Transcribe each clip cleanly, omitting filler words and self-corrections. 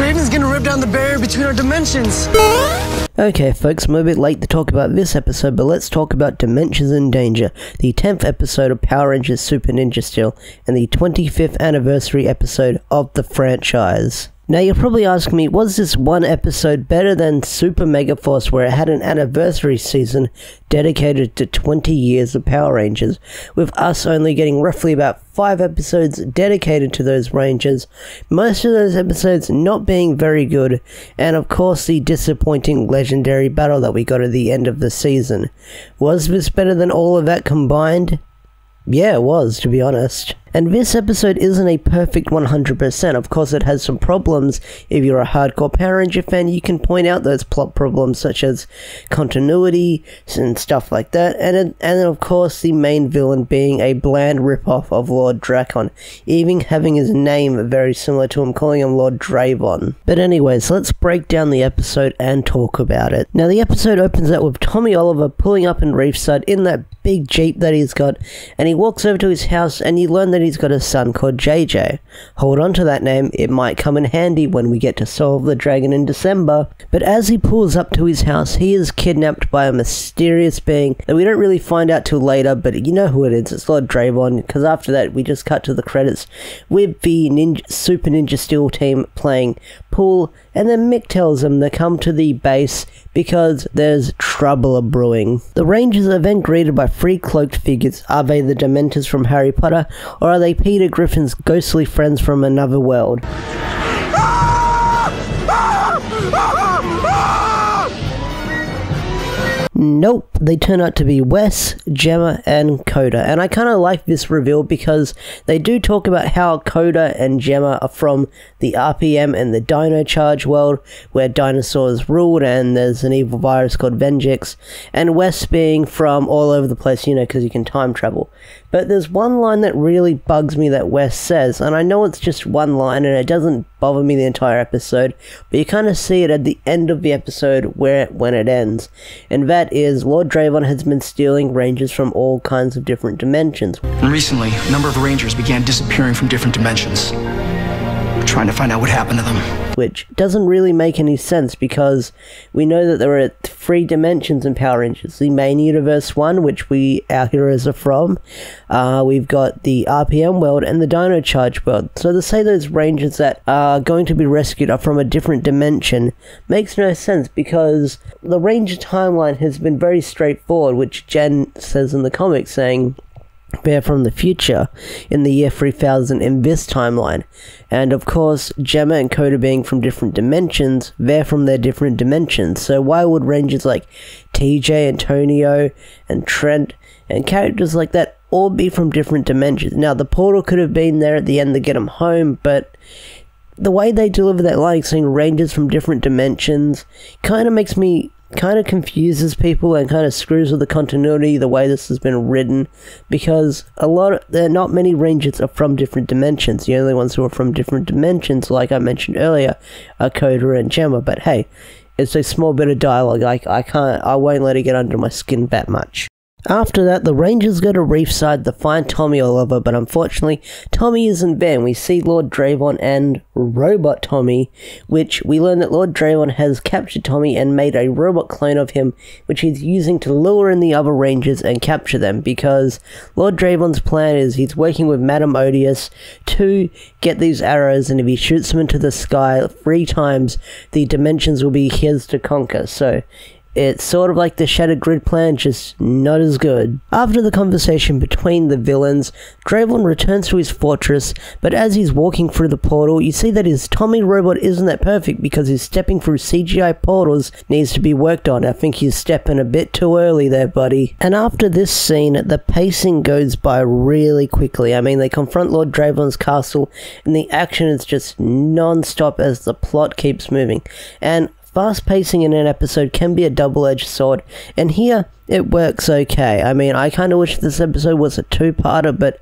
Draven's gonna rip down the barrier between our dimensions. Okay folks, I'm a bit late to talk about this episode, but let's talk about Dimensions in Danger, the 10th episode of Power Rangers Super Ninja Steel, and the 25th anniversary episode of the franchise. Now you're probably asking me, was this one episode better than Super Mega Force, where it had an anniversary season dedicated to 20 years of Power Rangers, with us only getting roughly about 5 episodes dedicated to those Rangers, most of those episodes not being very good, and of course the disappointing legendary battle that we got at the end of the season. Was this better than all of that combined? Yeah, it was, to be honest. And this episode isn't a perfect 100%, of course it has some problems. If you're a hardcore Power Ranger fan, you can point out those plot problems such as continuity and stuff like that, and of course the main villain being a bland ripoff of Lord Draven, even having his name very similar to him, calling him Lord Draven. But anyways, let's break down the episode and talk about it. Now the episode opens up with Tommy Oliver pulling up in Reefside in that big Jeep that he's got, and he walks over to his house and you learn that he's got a son called JJ. Hold on to that name, it might come in handy when we get to solve the dragon in December. But as he pulls up to his house, he is kidnapped by a mysterious being that we don't really find out till later, but you know who it is, it's Lord Draven, because after that we just cut to the credits with the Super Ninja Steel team playing pool, and then Mick tells them to come to the base because there's trouble a-brewing. The Rangers are then greeted by 3 cloaked figures. Are they the Dementors from Harry Potter, or are they Peter Griffin's ghostly friends from another world? Nope, they turn out to be Wes, Gemma, and Coda, and I kind of like this reveal because they do talk about how Coda and Gemma are from the RPM and the Dino Charge world, where dinosaurs ruled and there's an evil virus called Vengex, and Wes being from all over the place, you know, because you can time travel. But there's one line that really bugs me that Wes says, and I know it's just one line and it doesn't bother me the entire episode, but you kind of see it at the end of the episode when it ends, and that is Lord Draven has been stealing Rangers from all kinds of different dimensions. And recently, a number of Rangers began disappearing from different dimensions. We're trying to find out what happened to them. Which doesn't really make any sense because we know that there are 3 dimensions in Power Rangers. The main universe one, which our heroes are from. We've got the RPM world and the Dino Charge world. So to say those Rangers that are going to be rescued are from a different dimension makes no sense because the Ranger timeline has been very straightforward, which Jen says in the comics, saying they're from the future in the year 3000 in this timeline. And of course, Gemma and Coda being from different dimensions, they're from their different dimensions. So why would Rangers like TJ, Antonio, and Trent, and characters like that all be from different dimensions? Now, the portal could have been there at the end to get them home, but the way they deliver that line, saying Rangers from different dimensions, kind of confuses people and kind of screws with the continuity the way this has been written, because there are not many Rangers are from different dimensions. The only ones who are from different dimensions, like I mentioned earlier, are Coda and Gemma. But hey, it's a small bit of dialogue. I won't let it get under my skin that much. After that, the Rangers go to Reefside to find Tommy Oliver, but unfortunately, Tommy isn't there, and we see Lord Draven and Robot Tommy, which we learn that Lord Draven has captured Tommy and made a robot clone of him, which he's using to lure in the other Rangers and capture them, because Lord Draven's plan is he's working with Madame Odious to get these arrows, and if he shoots them into the sky 3 times, the dimensions will be his to conquer. So it's sort of like the Shattered Grid plan, just not as good. After the conversation between the villains, Draven returns to his fortress, but as he's walking through the portal, you see that his Tommy robot isn't that perfect because his stepping through CGI portals needs to be worked on. I think he's stepping a bit too early there, buddy. And after this scene, the pacing goes by really quickly. I mean, they confront Lord Draven's castle, and the action is just non-stop as the plot keeps moving. And fast pacing in an episode can be a double-edged sword, and here it works okay. I mean, I kind of wish this episode was a 2-parter, but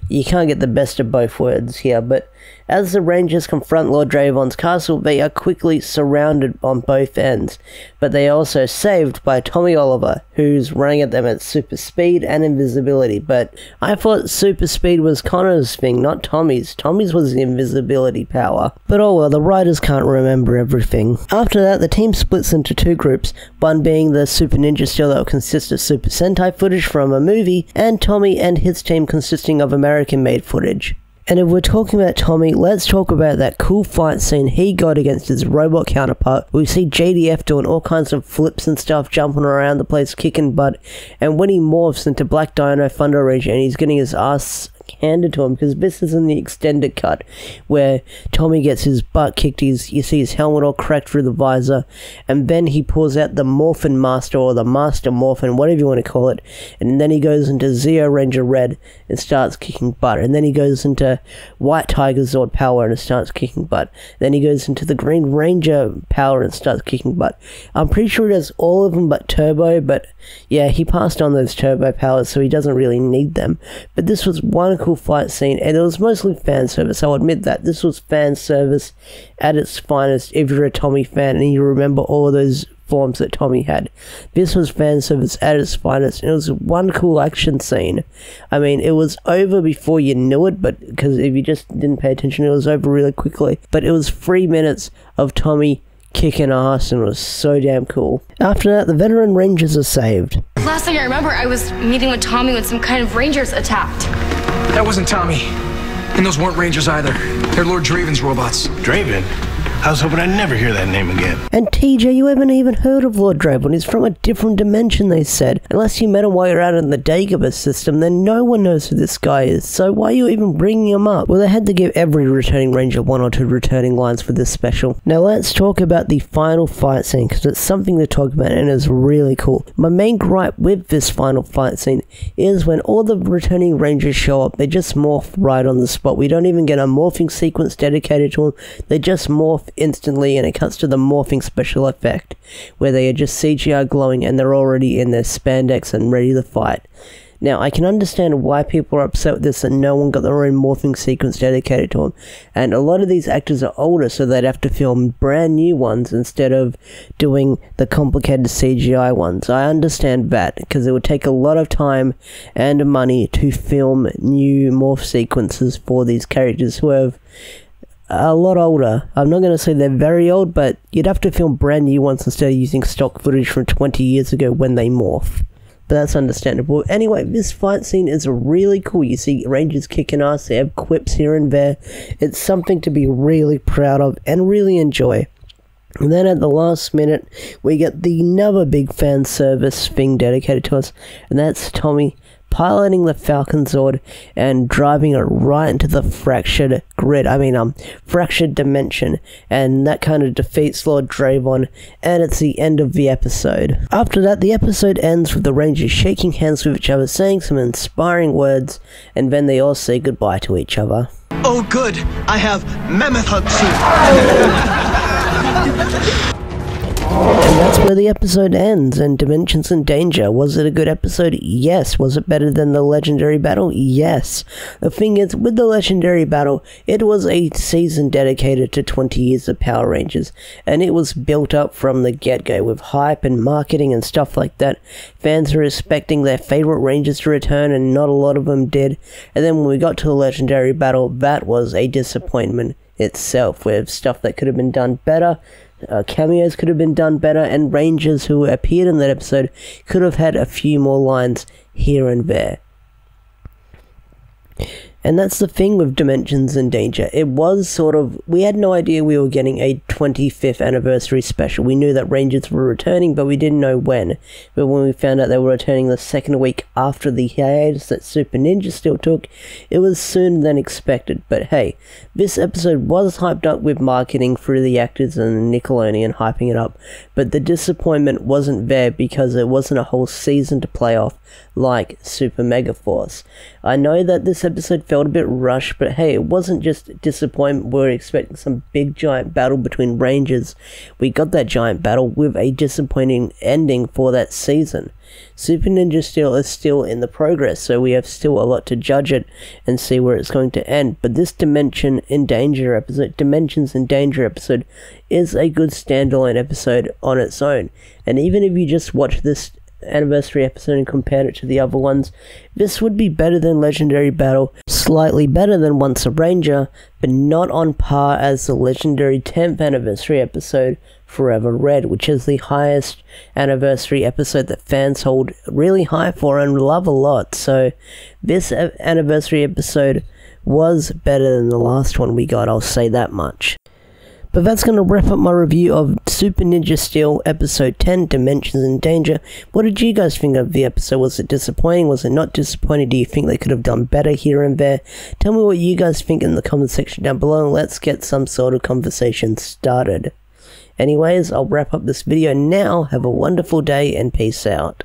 you can't get the best of both worlds here. But As the Rangers confront Lord Draven's castle, they are quickly surrounded on both ends, but they are also saved by Tommy Oliver, who's running at them at super speed and invisibility. But I thought super speed was Connor's thing, not Tommy's. Tommy's was the invisibility power. But oh well, the writers can't remember everything. After that, the team splits into two groups, one being the Super Ninja Steel that will consist of Super Sentai footage from a movie, and Tommy and his team consisting of American-made footage. And if we're talking about Tommy, let's talk about that cool fight scene he got against his robot counterpart. We see JDF doing all kinds of flips and stuff, jumping around the place, kicking butt, and when he morphs into Black Dino Thunder Ranger and he's getting his ass handed to him, because this is in the extended cut where Tommy gets his butt kicked, you see his helmet all cracked through the visor, and then he pulls out the Morphin Master, or the Master Morphin, whatever you want to call it, and then he goes into Zeo Ranger Red and starts kicking butt, and then he goes into White Tiger Zord power and starts kicking butt, then he goes into the Green Ranger power and starts kicking butt. I'm pretty sure he does all of them but Turbo, but yeah, he passed on those Turbo powers, so he doesn't really need them. But this was one cool fight scene, and it was mostly fan service. I'll admit that this was fan service at its finest. If you're a Tommy fan and you remember all of those forms that Tommy had, this was fan service at its finest, and it was one cool action scene. I mean, it was over before you knew it, but because if you just didn't pay attention, it was over really quickly. But it was 3 minutes of Tommy kicking ass, and it was so damn cool. After that, the veteran Rangers are saved. Last thing I remember, I was meeting with Tommy when some kind of Rangers attacked. That wasn't Tommy. And those weren't Rangers either. They're Lord Draven's robots. Draven? I was hoping I'd never hear that name again. And TJ, you haven't even heard of Lord Draven. He's from a different dimension, they said. Unless you met him while you're out in the Dagobah system, then no one knows who this guy is. So why are you even bringing him up? Well, they had to give every returning Ranger 1 or 2 returning lines for this special. Now let's talk about the final fight scene, because it's something to talk about and it's really cool. My main gripe with this final fight scene is when all the returning Rangers show up, they just morph right on the spot. We don't even get a morphing sequence dedicated to them. They just morph instantly, and it cuts to the morphing special effect where they are just CGI glowing and they're already in their spandex and ready to fight. Now, I can understand why people are upset with this, and no one got their own morphing sequence dedicated to them. And a lot of these actors are older, so they'd have to film brand new ones instead of doing the complicated CGI ones. I understand that, because it would take a lot of time and money to film new morph sequences for these characters who have a lot older. I'm not going to say they're very old, but you'd have to film brand new ones instead of using stock footage from 20 years ago when they morph. But that's understandable. Anyway, this fight scene is really cool. You see Rangers kicking ass, they have quips here and there. It's something to be really proud of and really enjoy. And then at the last minute, we get the another big fan service thing dedicated to us, and that's Tommy piloting the Falcon Zord and driving it right into the fractured fractured dimension, and that kind of defeats Lord Draven, and it's the end of the episode. After that, the episode ends with the Rangers shaking hands with each other, saying some inspiring words, and then they all say goodbye to each other. Oh good, I have Mammoth Hunt suit. And that's where the episode ends, and Dimensions in Danger. Was it a good episode? Yes. Was it better than the Legendary Battle? Yes. The thing is, with the Legendary Battle, it was a season dedicated to 20 years of Power Rangers, and it was built up from the get-go with hype and marketing and stuff like that. Fans were expecting their favorite Rangers to return, and not a lot of them did. And then when we got to the Legendary Battle, that was a disappointment itself, with stuff that could have been done better. Cameos could have been done better, and Rangers who appeared in that episode could have had a few more lines here and there. And that's the thing with Dimensions in Danger. It was sort of, we had no idea we were getting a 25th anniversary special. We knew that Rangers were returning, but we didn't know when. But when we found out they were returning the second week after the hiatus that Super Ninja Steel took, it was sooner than expected. But hey, this episode was hyped up with marketing through the actors and Nickelodeon hyping it up. But the disappointment wasn't there because it wasn't a whole season to play off like Super Mega Force. I know that this episode felt a bit rushed, but hey, it wasn't just disappointment. We were expecting some big giant battle between between Rangers. We got that giant battle with a disappointing ending for that season. Super Ninja Steel is still in the progress, so we have still a lot to judge it and see where it's going to end. But this Dimensions in Danger episode is a good standalone episode on its own. And even if you just watch this anniversary episode and compared it to the other ones, this would be better than Legendary Battle, slightly better than Once a Ranger, but not on par as the legendary 10th anniversary episode Forever Red, which is the highest anniversary episode that fans hold really high for and love a lot. So this anniversary episode was better than the last one we got, I'll say that much. But that's going to wrap up my review of Super Ninja Steel Episode 10, Dimensions in Danger. What did you guys think of the episode? Was it disappointing? Was it not disappointing? Do you think they could have done better here and there? Tell me what you guys think in the comment section down below, and let's get some sort of conversation started. Anyways, I'll wrap up this video now. Have a wonderful day and peace out.